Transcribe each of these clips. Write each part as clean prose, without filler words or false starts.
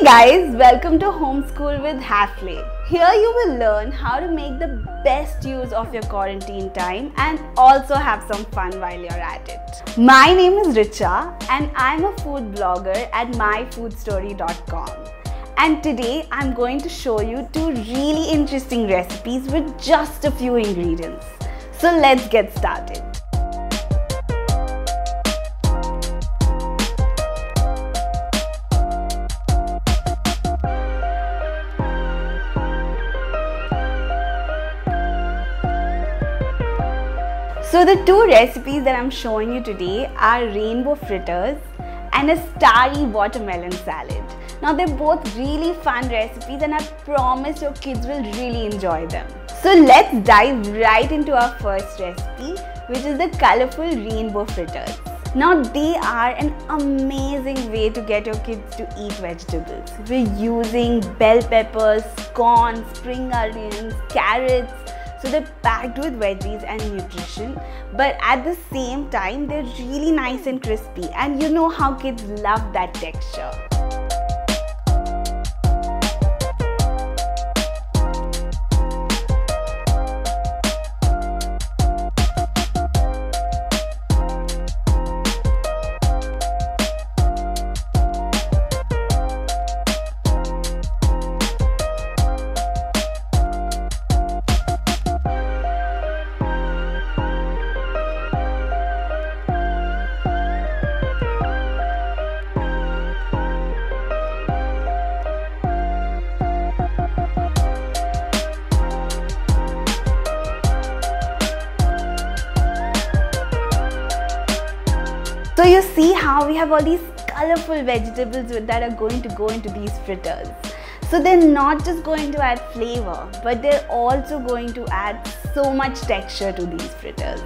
guys, welcome to Homeschool with Hafele. Here you will learn how to make the best use of your quarantine time and also have some fun while you're at it. My name is Richa and I'm a food blogger at myfoodstory.com. And today I'm going to show you two really interesting recipes with just a few ingredients. So let's get started. So the two recipes that I'm showing you today are rainbow fritters and a starry watermelon salad. Now they're both really fun recipes and I promise your kids will really enjoy them. So let's dive right into our first recipe, which is the colourful rainbow fritters. Now they are an amazing way to get your kids to eat vegetables. We're using bell peppers, corn, spring onions, carrots. So they're packed with veggies and nutrition, but at the same time they're really nice and crispy, and you know how kids love that texture. So you see how we have all these colorful vegetables that are going to go into these fritters. So they're not just going to add flavor, but they're also going to add so much texture to these fritters.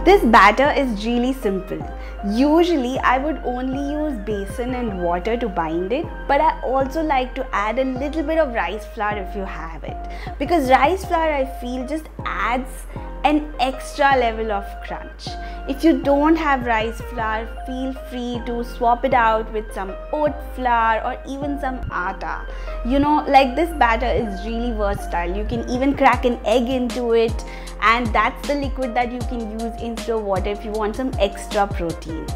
This batter is really simple. Usually I would only use besan and water to bind it, but I also like to add a little bit of rice flour if you have it, because rice flour I feel just adds an extra level of crunch. If you don't have rice flour, feel free to swap it out with some oat flour or even some atta. You know, like this batter is really versatile. You can even crack an egg into it, and that's the liquid that you can use instead of water if you want some extra protein.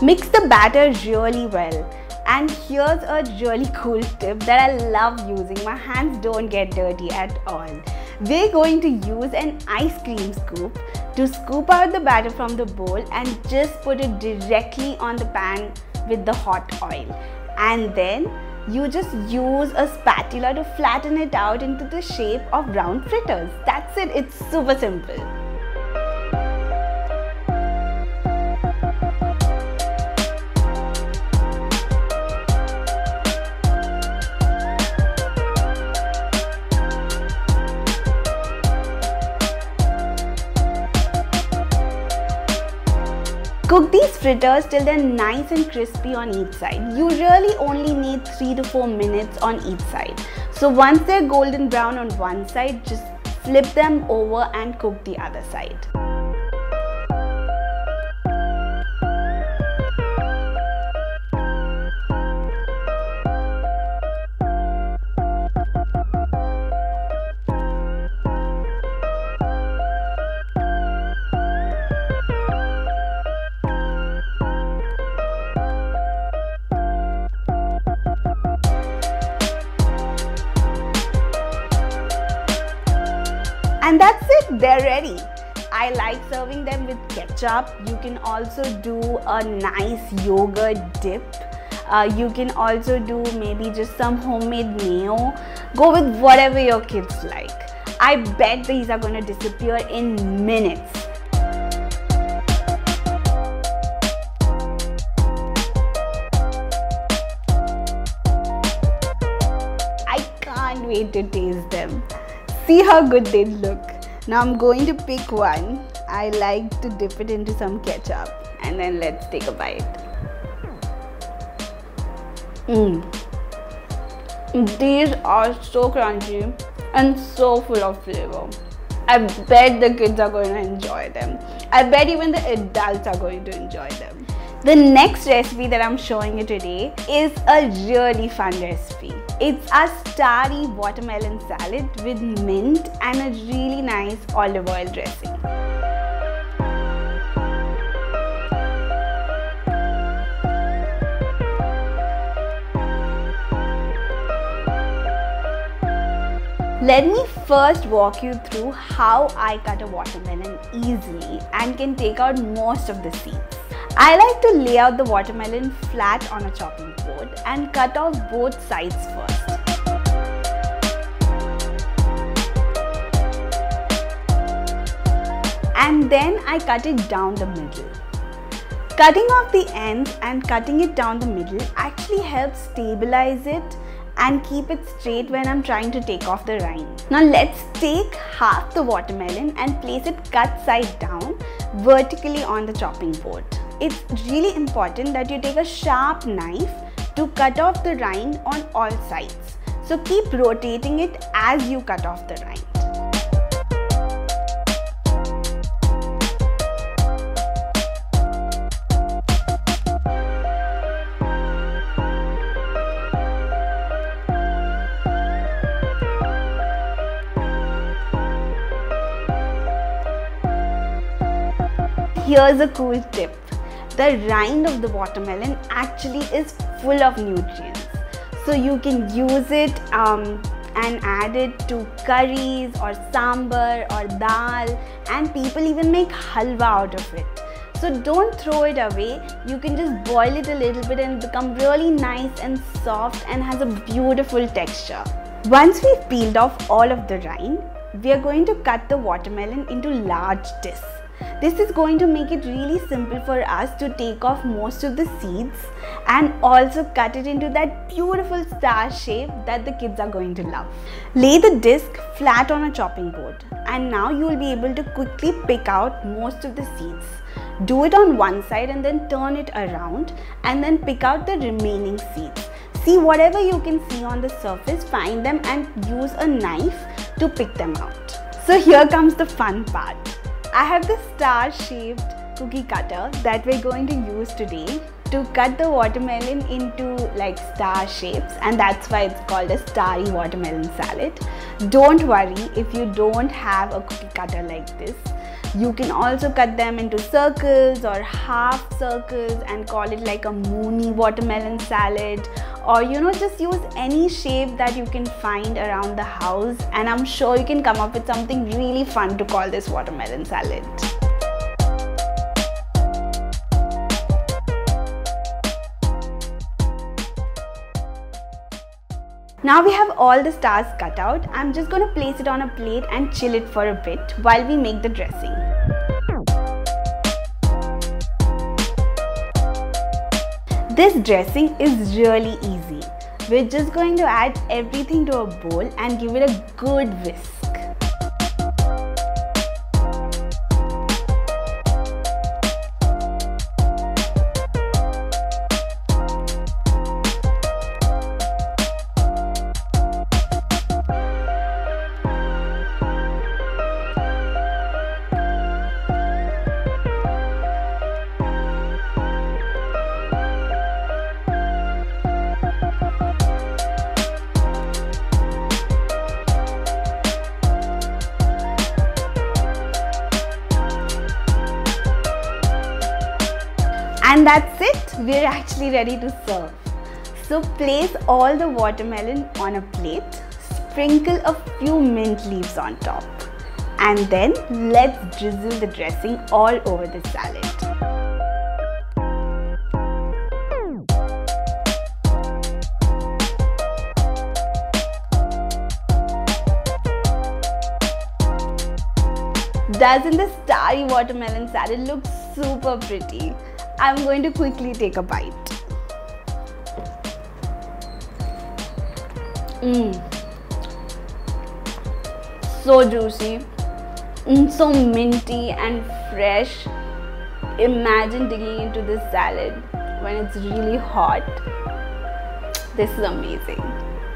Mix the batter really well, and here's a really cool tip that I love using. My hands don't get dirty at all. We're going to use an ice cream scoop to scoop out the batter from the bowl and just put it directly on the pan with the hot oil. And then you just use a spatula to flatten it out into the shape of round fritters. That's it, it's super simple. Cook these fritters till they're nice and crispy on each side. You really only need 3 to 4 minutes on each side. So once they're golden brown on one side, just flip them over and cook the other side. And that's it, they're ready. I like serving them with ketchup. You can also do a nice yogurt dip. You can also do maybe just some homemade mayo. Go with whatever your kids like. I bet these are going to disappear in minutes. I can't wait to taste them. See how good they look. Now I'm going to pick one. I like to dip it into some ketchup and then let's take a bite. These are so crunchy and so full of flavor. I bet the kids are going to enjoy them. I bet even the adults are going to enjoy them. The next recipe that I'm showing you today is a really fun recipe. It's a starry watermelon salad with mint and a really nice olive oil dressing. Let me first walk you through how I cut a watermelon easily and can take out most of the seeds. I like to lay out the watermelon flat on a chopping board and cut off both sides first. And then I cut it down the middle. Cutting off the ends and cutting it down the middle actually helps stabilize it and keep it straight when I'm trying to take off the rind. Now let's take half the watermelon and place it cut side down vertically on the chopping board. It's really important that you take a sharp knife to cut off the rind on all sides. So keep rotating it as you cut off the rind. Here's a cool tip. The rind of the watermelon actually is full of nutrients. So you can use it and add it to curries or sambar or dal, and people even make halwa out of it. So don't throw it away. You can just boil it a little bit and become really nice and soft and has a beautiful texture. Once we've peeled off all of the rind, we are going to cut the watermelon into large discs. This is going to make it really simple for us to take off most of the seeds and also cut it into that beautiful star shape that the kids are going to love. Lay the disc flat on a chopping board and now you will be able to quickly pick out most of the seeds. Do it on one side and then turn it around and then pick out the remaining seeds. See whatever you can see on the surface, find them and use a knife to pick them out. So here comes the fun part. I have this star-shaped cookie cutter that we're going to use today to cut the watermelon into like star shapes, and that's why it's called a starry watermelon salad. Don't worry if you don't have a cookie cutter like this. You can also cut them into circles or half circles and call it like a moony watermelon salad, or just use any shape that you can find around the house, and I'm sure you can come up with something really fun to call this watermelon salad. Now we have all the stars cut out. I'm just going to place it on a plate and chill it for a bit while we make the dressing. This dressing is really easy. We're just going to add everything to a bowl and give it a good whisk. And that's it, we're actually ready to serve. So place all the watermelon on a plate, sprinkle a few mint leaves on top, And then let's drizzle the dressing all over the salad. Doesn't the starry watermelon salad look super pretty? I'm going to quickly take a bite. So juicy, so minty and fresh. Imagine digging into this salad when it's really hot. This is amazing.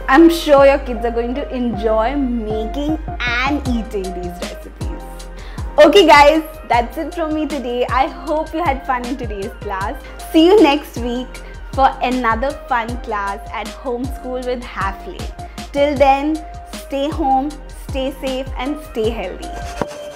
I'm sure your kids are going to enjoy making and eating these recipes. Okay guys, that's it from me today. I hope you had fun in today's class. See you next week for another fun class at Homeschool with Hafele. Till then, stay home, stay safe and stay healthy.